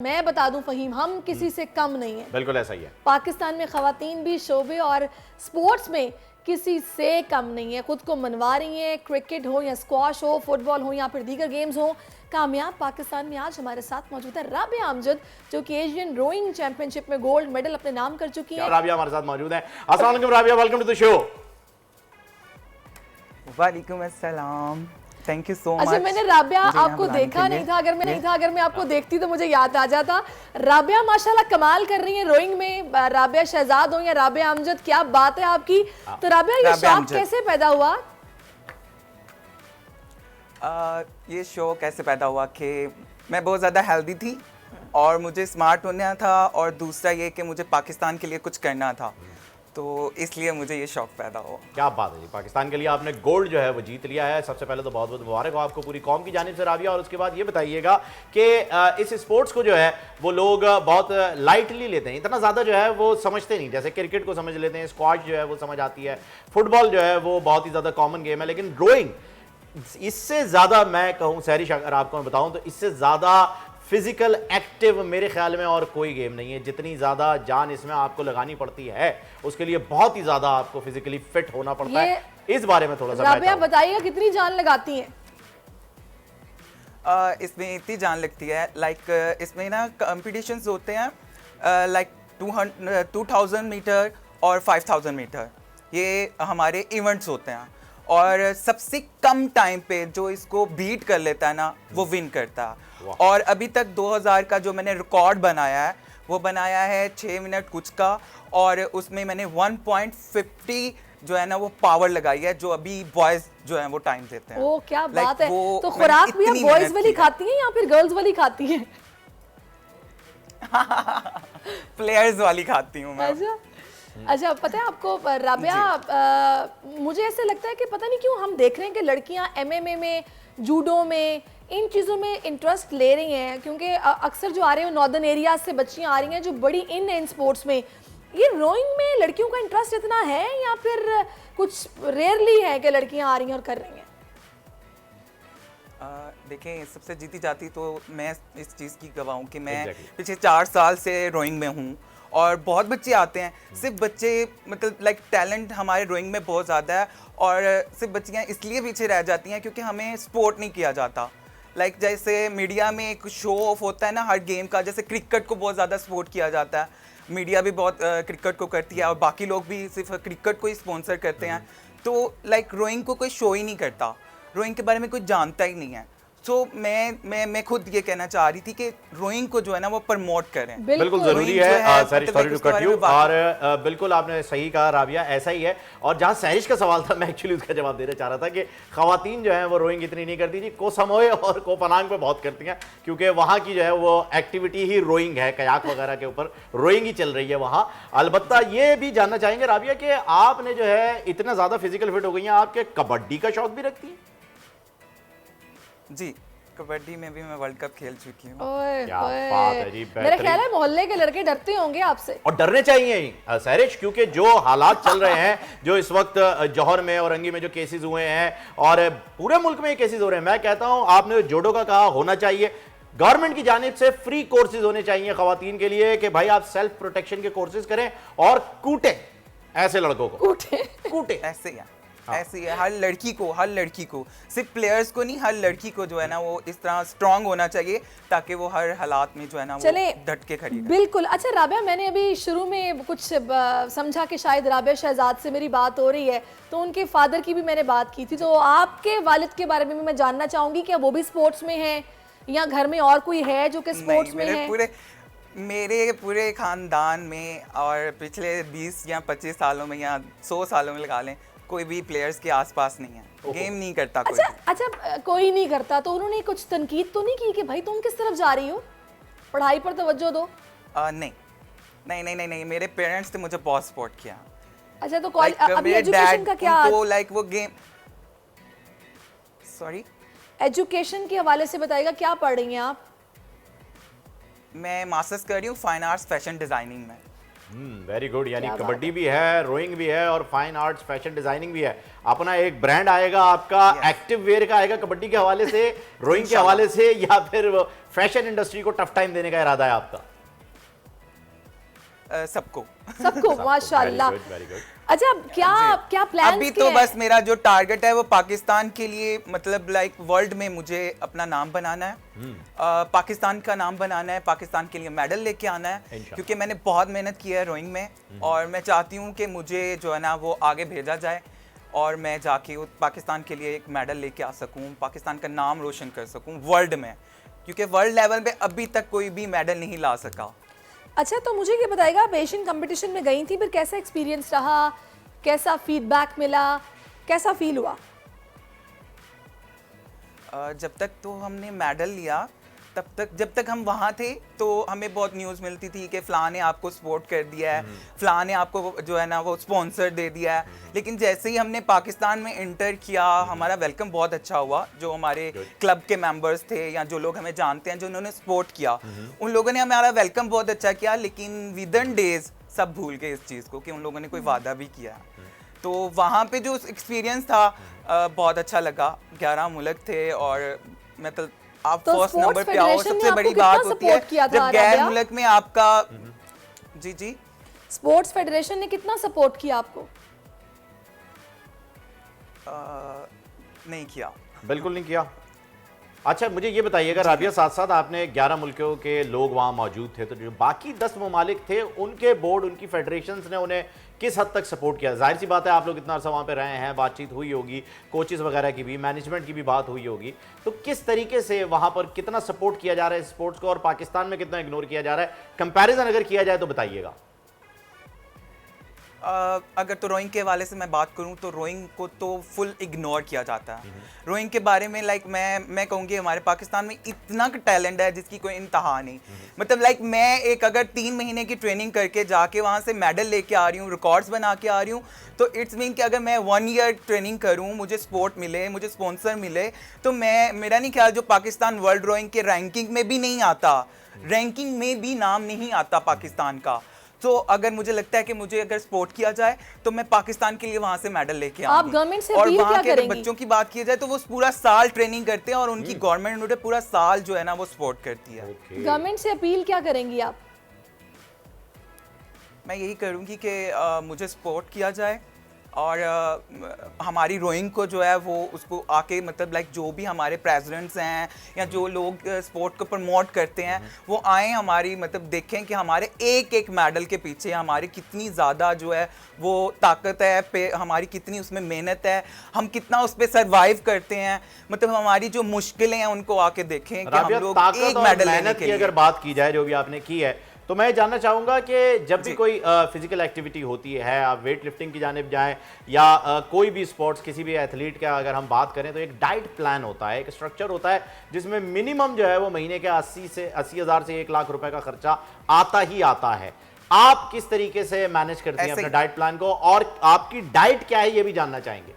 मैं बता दूं फहीम, हम किसी से कम नहीं है। बिल्कुल ऐसा ही है। पाकिस्तान में खवातीन भी शोबे और स्पोर्ट्स में किसी से कम नहीं है। खुद को मनवा रही हैं, क्रिकेट हो या स्क्वाश हो, फुटबॉल हो या फिर दीगर गेम्स हो। कामयाब पाकिस्तान में आज हमारे साथ मौजूद है राबिया अमजद, जो कि एशियन रोइंग चैंपियनशिप में गोल्ड मेडल अपने नाम कर चुकी है। राबिया हमारे साथ मौजूद है। अस्सलाम वालेकुम Rabia, welcome to the show. वालेकुम अस्सलाम, थैंक यू सो मच। अच्छा, मैंने राबिया आपको देखा नहीं था। अगर मैं आपको देखती तो मुझे याद आ जाता। राबिया माशाल्लाह कमाल कर रही है रोइंग में। राबिया शहजाद हो या राबिया अमजद, क्या बात है आपकी। तो राबिया, ये शौक कैसे पैदा हुआ? ये शौक कैसे पैदा हुआ कि मैं बहुत ज़्यादा हेल्दी थी और मुझे स्मार्ट होना था, और दूसरा ये कि मुझे पाकिस्तान के लिए कुछ करना था, तो इसलिए मुझे ये शौक पैदा हुआ। क्या बात है जी, पाकिस्तान के लिए आपने गोल्ड जो है वो जीत लिया है। सबसे पहले तो बहुत बहुत मुबारक हो आपको पूरी कौम की जानिब से राबिया। और उसके बाद ये बताइएगा कि इस स्पोर्ट्स को जो है वो लोग बहुत लाइटली लेते हैं, इतना ज़्यादा जो है वो समझते नहीं। जैसे क्रिकेट को समझ लेते हैं, स्क्वाश जो है वो समझ आती है, फुटबॉल जो है वो बहुत ही ज़्यादा कॉमन गेम है, लेकिन रोइंग इससे ज़्यादा, मैं कहूँ सहरिश अगर आपको बताऊँ तो इससे ज़्यादा फिजिकल एक्टिव मेरे ख्याल में और कोई गेम नहीं है। जितनी ज़्यादा जान इसमें आपको लगानी पड़ती है, उसके लिए बहुत ही ज़्यादा आपको फिजिकली फिट होना पड़ता है। इस बारे में थोड़ा सा राबिया बताइएगा, कितनी जान लगाती हैं? इसमें इतनी जान लगती है, लाइक इसमें ना कॉम्पिटिशन्स होते हैं, लाइक 2000 मीटर और 5000 मीटर, ये हमारे इवेंट्स होते हैं। और सबसे कम टाइम पे जो इसको बीट कर लेता है ना, वो विन करता है। और अभी तक 2000 का जो मैंने रिकॉर्ड बनाया है, वो बनाया है 6 मिनट कुछ का, और उसमें मैंने 1.50 जो है ना वो पावर लगाई है, जो अभी बॉयज जो है वो टाइम देते हैं। ओ क्या बात है। तो खुराक भी आप बॉयज वाली खाती हैं या फिर गर्ल्स वाली खाती हैं? प्लेयर्स वाली खाती हूँ मैं। अच्छा, पता है आपको राबिया, मुझे ऐसे लगता है कि पता नहीं क्यों हम देख रहे हैं कि लड़कियां एमएमए में, जूडो में, इन चीज़ों में इंटरेस्ट ले रही हैं, क्योंकि अक्सर जो आ रहे हैं नॉर्दर्न एरियाज से बच्चियां आ रही हैं जो बड़ी इन स्पोर्ट्स में। ये रोइंग में लड़कियों का इंटरेस्ट इतना है या फिर कुछ रेयरली है कि लड़कियां आ रही हैं और कर रही हैं? देखें, सबसे जीती जाती तो मैं इस चीज़ की गवाह हूँ कि मैं पिछले 4 साल से रोइंग में हूँ, और बहुत बच्चे आते हैं। सिर्फ बच्चे मतलब लाइक टैलेंट हमारे रोइंग में बहुत ज़्यादा है, और सिर्फ बच्चियाँ इसलिए पीछे रह जाती हैं क्योंकि हमें सपोर्ट नहीं किया जाता। लाइक जैसे मीडिया में एक शो ऑफ होता है ना हर गेम का, जैसे क्रिकेट को बहुत ज़्यादा सपोर्ट किया जाता है, मीडिया भी बहुत क्रिकेट को करती है, और बाकी लोग भी सिर्फ क्रिकेट को ही स्पॉन्सर करते हैं। तो लाइक रोइंग को कोई शो ही नहीं करता, रोइंग के बारे में कोई जानता ही नहीं है। तो मैं खुद ये कहना चाह रही थी कि रोइंग को जो है ना वो प्रमोट करें। बिल्कुल जरूरी है। सॉरी टू कट यू, और बिल्कुल आपने सही कहा राबिया, ऐसा ही है। और जहां सहरिश का सवाल था, मैं एक्चुअली उसका जवाब देना चाह रहा था कि खवातीन जो है वो रोइंग इतनी नहीं करती जी, को समोए और को पनांग पे बहुत करती हैं, क्योंकि वहां की जो है वो एक्टिविटी ही रोइंग है, कयाक वगैरह के ऊपर रोइंग ही चल रही है वहां। अलबत्ता ये भी जानना चाहेंगे राबिया कि आपने जो है इतना ज्यादा फिजिकल फिट हो गई हैं, आपके कबड्डी का शौक भी रखती है? जी, कबड्डी में भी मैं वर्ल्ड कप खेल चुकी हूँ। क्या बात है जी, मेरा ख्याल है मोहल्ले के लड़के डरते होंगे आपसे। और डरने चाहिए सहरिश, क्योंकि जो हालात चल रहे हैं, जो इस वक्त जौहर में और रंगी में जो केसेस हुए हैं, और पूरे मुल्क में ये केसेस हो रहे हैं, मैं कहता हूं आपने जोडो का कहा होना चाहिए, गवर्नमेंट की जानिब से फ्री कोर्सेज होने चाहिए खवातीन के लिए कि भाई आप सेल्फ प्रोटेक्शन के कोर्सेज करें और कूटे ऐसे लड़कों को, कूटे ऐसे ही ऐसी है। हर लड़की को सिर्फ प्लेयर्स को नहीं, हर लड़की को जो है ना वो इस तरह स्ट्रांग होना चाहिए, ताकि वो हर हालात में जो है ना वो डट के खड़ी रहे। बिल्कुल। अच्छा राबिया, मैंने अभी शुरू में कुछ समझा कि शायद राबिया शहजाद से मेरी बात हो रही है, तो उनके फादर की भी मैंने बात की थी। तो आपके वालिद के बारे में भी मैं जानना चाहूंगी कि वो भी स्पोर्ट्स में है या घर में और कोई है जो कि स्पोर्ट्स में है? मेरे पूरे खानदान में, और पिछले 20 या 25 सालों में या 100 सालों में लगा लें, कोई भी प्लेयर्स के आसपास नहीं है, गेम नहीं करता कोई। अच्छा, कोई नहीं करता, तो उन्होंने कुछ तनकीद तो नहीं की कि भाई तुम किस तरफ जा रही हो, पढ़ाई पर तवज्जो दो? नहीं, मेरे पेरेंट्स ने मुझे बहुत सपोर्ट किया। अच्छा, तो अभी एजुकेशन का क्या? तो लाइक वो गेम, सॉरी, एजुकेशन के हवाले से बताइएगा, क्या पढ़ रही हैं आप? मैं मास्टर्स कर रही हूँ फाइन आर्ट्स फैशन डिजाइनिंग में। वेरी गुड, यानी क्या बात कबड्डी भी है, रोइंग भी है और फाइन आर्ट्स फैशन डिजाइनिंग भी है। अपना एक ब्रांड आएगा आपका, एक्टिव वेयर का आएगा कबड्डी के हवाले से, रोइंग के हवाले से, या फिर फैशन इंडस्ट्री को टफ टाइम देने का इरादा है आपका? सबको सबको माशाल्लाह। Very good. अच्छा, क्या क्या प्लान्स अभी तो बस मेरा जो टारगेट है वो पाकिस्तान के लिए, मतलब लाइक वर्ल्ड में मुझे अपना नाम बनाना है, पाकिस्तान का नाम बनाना है, पाकिस्तान के लिए मेडल लेके आना है, क्योंकि मैंने बहुत मेहनत की है रोइंग में, और मैं चाहती हूँ कि मुझे जो है ना वो आगे भेजा जाए और मैं जाके पाकिस्तान के लिए एक मेडल लेके आ सकूँ, पाकिस्तान का नाम रोशन कर सकूँ वर्ल्ड में, क्योंकि वर्ल्ड लेवल पे अभी तक कोई भी मेडल नहीं ला सका। अच्छा, तो मुझे ये बताएगा, आप एशियन कंपटीशन में गई थी, फिर कैसा एक्सपीरियंस रहा, कैसा फीडबैक मिला, कैसा फील हुआ? जब तक तो हमने मेडल लिया तब तक, जब तक हम वहाँ थे तो हमें बहुत न्यूज़ मिलती थी कि फ़लाँ ने आपको सपोर्ट कर दिया है, फ़लाँ ने आपको जो है ना वो स्पॉन्सर दे दिया है, लेकिन जैसे ही हमने पाकिस्तान में इंटर किया हमारा वेलकम बहुत अच्छा हुआ। जो हमारे क्लब के मेंबर्स थे या जो लोग हमें जानते हैं, जो उन्होंने सपोर्ट किया, उन लोगों ने हमारा वेलकम बहुत अच्छा किया, लेकिन विदिन डेज सब भूल गए इस चीज़ को कि उन लोगों ने कोई वादा भी किया। तो वहाँ पे जो एक्सपीरियंस था बहुत अच्छा लगा। 11 मुल्क थे और मतलब आप तो फर्स्ट नंबर पे आओ, फेडरेशन ने सबसे बड़ी आपको बात कितना होती है support किया था, जब गैर राबिया? मुल्क में आपका। जी जी, स्पोर्ट्स फेडरेशन ने कितना सपोर्ट किया आपको? नहीं किया, बिल्कुल नहीं किया। अच्छा, मुझे ये बताइएगा राबिया, साथ साथ आपने 11 मुल्कों के लोग वहाँ मौजूद थे, तो जो बाकी 10 ममालिक थे उनके बोर्ड, उनकी फेडरेशंस ने उन्हें किस हद तक सपोर्ट किया? जाहिर सी बात है, आप लोग इतना अर्सा वहाँ पे रहे हैं, बातचीत हुई होगी, कोचेस वगैरह की भी, मैनेजमेंट की भी बात हुई होगी, तो किस तरीके से वहाँ पर कितना सपोर्ट किया जा रहा है स्पोर्ट्स को और पाकिस्तान में कितना इग्नोर किया जा रहा है? कंपैरिजन अगर किया जाए तो बताइएगा। अगर तो रोइंग के हवाले से मैं बात करूं तो रोइंग को तो फुल इग्नोर किया जाता है। रोइंग के बारे में लाइक मैं कहूँगी हमारे पाकिस्तान में इतना टैलेंट है जिसकी कोई इंतहा नहीं। मतलब लाइक मैं एक अगर 3 महीने की ट्रेनिंग करके जाके वहाँ से मेडल लेके आ रही हूँ, रिकॉर्ड्स बना के आ रही हूँ, तो इट्स मीन कि अगर मैं 1 ईयर ट्रेनिंग करूँ, मुझे सपोर्ट मिले, मुझे स्पॉन्सर मिले, तो मेरा नहीं ख्याल जो पाकिस्तान वर्ल्ड रोइंग के रैंकिंग में भी नहीं आता, रैंकिंग में भी नाम नहीं आता पाकिस्तान का। तो अगर मुझे लगता है कि मुझे अगर सपोर्ट किया जाए तो मैं पाकिस्तान के लिए वहां से मेडल लेके आऊंगी। आप गवर्नमेंट से और अपील वहाँ क्या के अगर करेंगी? बच्चों की बात की जाए तो वो पूरा साल ट्रेनिंग करते हैं और उनकी गवर्नमेंट उन्हें पूरा साल जो है ना वो सपोर्ट करती है। गवर्नमेंट से अपील क्या करेंगी आप? मैं यही करूंगी कि मुझे सपोर्ट किया जाए और हमारी रोइंग को जो है वो उसको आके मतलब लाइक जो भी हमारे प्रेसिडेंट्स हैं या जो लोग स्पोर्ट को प्रमोट करते हैं वो आएँ हमारी, मतलब देखें कि हमारे एक एक मेडल के पीछे हमारी कितनी ज़्यादा जो है वो ताकत है, हमारी कितनी उसमें मेहनत है, हम कितना उस पर सर्वाइव करते हैं, मतलब हमारी जो मुश्किलें हैं उनको आके देखें कि हम लोग एक मेडल लेने के लिए। अगर बात की जाए जो भी आपने की है, तो मैं जानना चाहूंगा कि जब भी कोई फिजिकल एक्टिविटी होती है, आप वेट लिफ्टिंग की जानिब जाएं या कोई भी स्पोर्ट्स, किसी भी एथलीट का अगर हम बात करें, तो एक डाइट प्लान होता है, एक स्ट्रक्चर होता है जिसमें मिनिमम जो है वो महीने के 80,000 से 1 लाख रुपए का खर्चा आता ही आता है। आप किस तरीके से मैनेज करती हैं अपने डाइट प्लान को, और आपकी डाइट क्या है ये भी जानना चाहेंगे।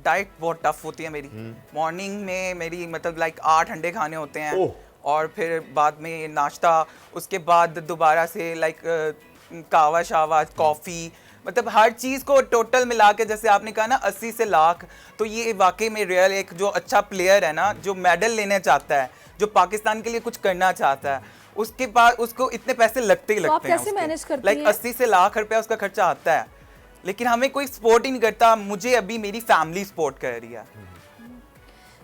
डाइट बहुत टफ होती है मेरी। मॉर्निंग में मेरी मतलब लाइक 8 अंडे खाने होते हैं और फिर बाद में नाश्ता, उसके बाद दोबारा से लाइक कावा शावा, कॉफ़ी, मतलब हर चीज़ को टोटल मिला के, जैसे आपने कहा ना 80 से लाख, तो ये वाकई में रियल एक जो अच्छा प्लेयर है ना, जो मेडल लेना चाहता है, जो पाकिस्तान के लिए कुछ करना चाहता है, उसके बाद उसको इतने पैसे लगते ही लगते हैं। कैसे मैनेज करती लाइक 80 से लाख रुपया उसका खर्चा आता है, लेकिन हमें कोई सपोर्ट ही नहीं करता। मुझे अभी मेरी फैमिली सपोर्ट कर रही है।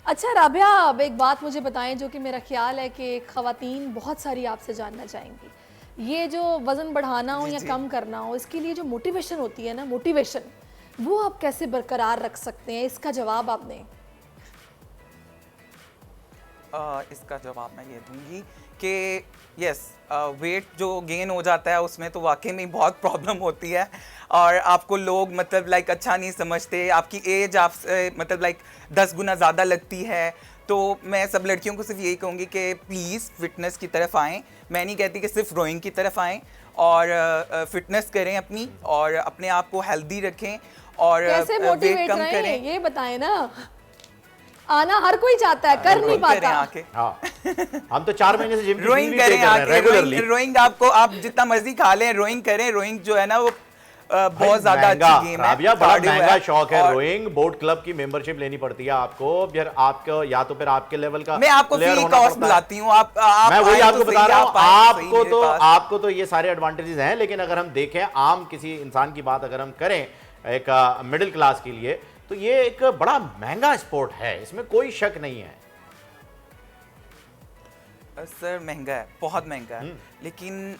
अच्छा राबिया, अब एक बात मुझे बताएं जो कि मेरा ख्याल है कि ख़वातीन बहुत सारी आपसे जानना चाहेंगी। ये जो वज़न बढ़ाना हो या कम करना हो, इसके लिए जो मोटिवेशन होती है ना, मोटिवेशन, वो आप कैसे बरकरार रख सकते हैं? इसका जवाब आप दें। इसका जवाब मैं ये दूंगी कि यस, वेट जो गेन हो जाता है उसमें तो वाकई में बहुत प्रॉब्लम होती है और आपको लोग मतलब लाइक अच्छा नहीं समझते, आपकी एज आप मतलब लाइक 10 गुना ज़्यादा लगती है। तो मैं सब लड़कियों को सिर्फ यही कहूँगी कि प्लीज़ फिटनेस की तरफ आएँ। मैं नहीं कहती कि सिर्फ रोइंग की तरफ आएँ, और फिटनेस करें अपनी और अपने आप को हेल्दी रखें और कैसे वेट मोटिवेट कम रहें करें। ये बताएं ना। आना हर कोई चाहता है, कर नहीं करें पाता। आके हाँ हम तो 4 महीने से जिम की रोइंग फीस भी पे करें कर रहे हैं आके, रेगुलरली। रोइंग आपको आप जितना मर्जी खा लें, रोइंग करें। रोइंग जो है ना वो बहुत ज्यादा अच्छी गेम है, राबिया, बड़ा कार्डियो महंगा शौक है और रोइंग। बोट क्लब की मेंबरशिप लेनी पड़ती है आपको, फिर आपको या तो फिर आपके लेवल का मैं आपको player फ्री होना कॉस्ट पड़ता है। बुलाती हूँ, आप मैं वही आए आपको तो बता सही, रहा हूँ, आप आए तो सही मेरे पास। आपको तो ये सारे एडवांटेजेस हैं, लेकिन अगर हम देखें आम किसी इंसान की बात अगर हम करें एक मिडिल क्लास के लिए, तो ये एक बड़ा महंगा स्पोर्ट है, इसमें कोई शक नहीं है। सर महंगा है, बहुत महंगा है, लेकिन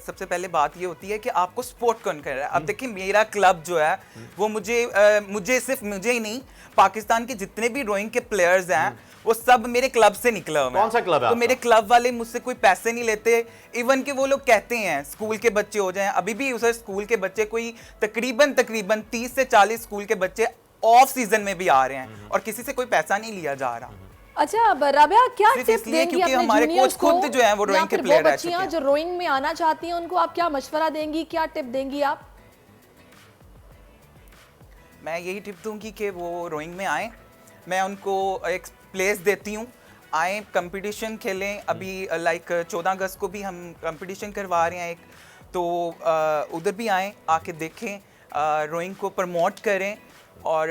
सबसे पहले बात ये होती है कि आपको सपोर्ट कौन कर रहा है। अब देखिए मेरा क्लब जो है वो मुझे सिर्फ मुझे ही नहीं, पाकिस्तान के जितने भी रोइंग के प्लेयर्स हैं वो सब मेरे क्लब से निकला हुआ है। कौन सा क्लब है तो आपका? मेरे क्लब वाले मुझसे कोई पैसे नहीं लेते। इवन कि वो लोग कहते हैं स्कूल के बच्चे हो जाएं, अभी भी उसे स्कूल के बच्चे कोई तकरीबन 30 से 40 स्कूल के बच्चे ऑफ सीजन में भी आ रहे हैं और किसी से कोई पैसा नहीं लिया जा रहा। अच्छा अब राबिया, क्या सिर्फ टिप्स इसलिए देंगी क्योंकि अपने हमारे जूनियर्स कोच खुद जो हैं वो या रोइंग के फिर प्लेयर वो रह चुके बच्चियां हैं। जो रोइंग में आना चाहती हैं उनको आप क्या मशवरा देंगी, क्या टिप देंगी आप? मैं यही टिप दूंगी कि वो रोइंग में आए, मैं उनको एक प्लेस देती हूँ, आए कंपटीशन खेलें। अभी लाइक 14 अगस्त को भी हम कंपटीशन करवा रहे हैं एक, तो उधर भी आए, आके देखें, रोइंग को प्रमोट करें। और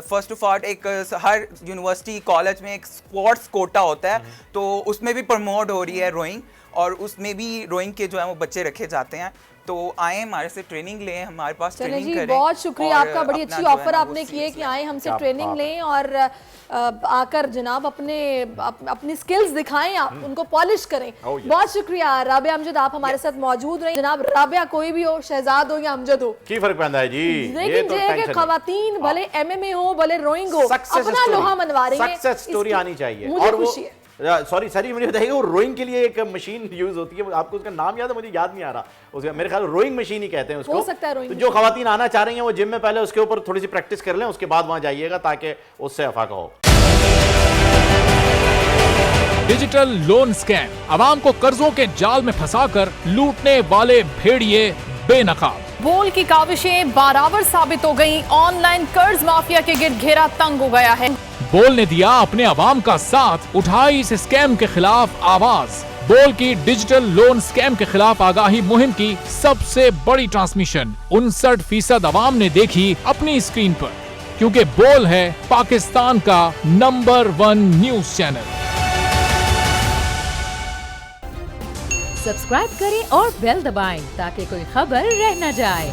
फर्स्ट ऑफ ऑल एक हर यूनिवर्सिटी कॉलेज में एक स्पोर्ट्स कोटा होता है, तो उसमें भी प्रमोट हो रही है रोइंग, और उसमें भी रोइंग के जो है वो बच्चे रखे जाते हैं। तो आए हमारे से ट्रेनिंग लें, हमारे पास चलिए ट्रेनिंग जी, करें। बहुत शुक्रिया और आपका, बड़ी अपना अच्छी जो है ऑफर ना वो आपने की है सीख कि लें। आए हमसे क्या ट्रेनिंग बात लें और आकर जनाब अपनी स्किल्स दिखाएं, आप उनको पॉलिश करें। Oh, yes. बहुत शुक्रिया राबिया अमजद, आप हमारे साथ मौजूद रहे। जनाब राबिया कोई भी हो, शहजाद हो या अमजद हो, की फर्क पैदा है जी, लेकिन ये है कि खवातीन भले एमएमए हो भले रोइंग हो, अपना लोहा मनवा रही है, सक्सेस स्टोरी आनी चाहिए। मुझे और वो खुशी है। सॉरी मुझे बताइए, वो रोइंग के लिए एक मशीन यूज होती है, आपको उसका नाम याद है? मुझे याद नहीं आ रहा उसका, मेरे ख्याल रोइंग मशीन ही कहते हैं उसको। हो सकता है रोइंग तो जो खवातीन आना चाह रही हैं वो जिम में पहले उसके ऊपर थोड़ी सी प्रैक्टिस कर लें, उसके बाद वहां जाइएगा ताकि उससे अफाका हो। डिजिटल लोन स्कैम, आवाम को कर्जों के जाल में फंसाकर लूटने वाले भेड़िए बेनकाब। बोल की काविशें बाराबर साबित हो गईं, ऑनलाइन कर्ज माफिया के गिर्द घेरा तंग हो गया है। बोल ने दिया अपने आवाम का साथ, उठाई इस स्कैम के खिलाफ आवाज। बोल की डिजिटल लोन स्कैम के खिलाफ आगाही मुहिम की सबसे बड़ी ट्रांसमिशन 59% आवाम ने देखी अपनी स्क्रीन पर, क्योंकि बोल है पाकिस्तान का नंबर 1 न्यूज चैनल। सब्सक्राइब करें और बेल दबाएं ताकि कोई खबर रह न जाए।